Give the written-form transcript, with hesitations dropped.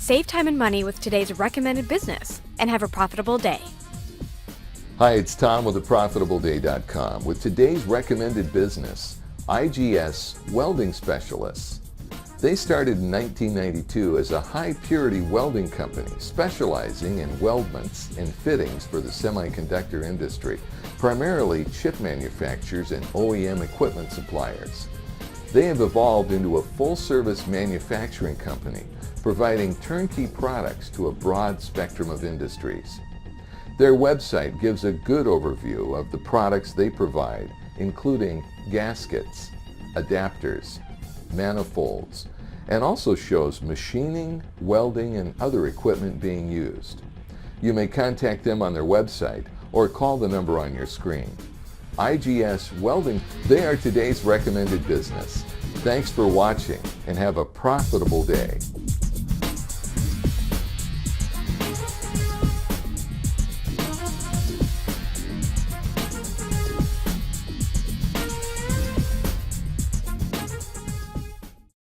Save time and money with today's recommended business and have a profitable day. Hi, it's Tom with theprofitableday.com with today's recommended business, IGS Welding Specialists. They started in 1992 as a high-purity welding company specializing in weldments and fittings for the semiconductor industry, primarily chip manufacturers and OEM equipment suppliers. They have evolved into a full-service manufacturing company, providing turnkey products to a broad spectrum of industries. Their website gives a good overview of the products they provide, including gaskets, adapters, manifolds, and also shows machining, welding, and other equipment being used. You may contact them on their website or call the number on your screen. IGS Welding, they are today's recommended business. Thanks for watching and have a profitable day.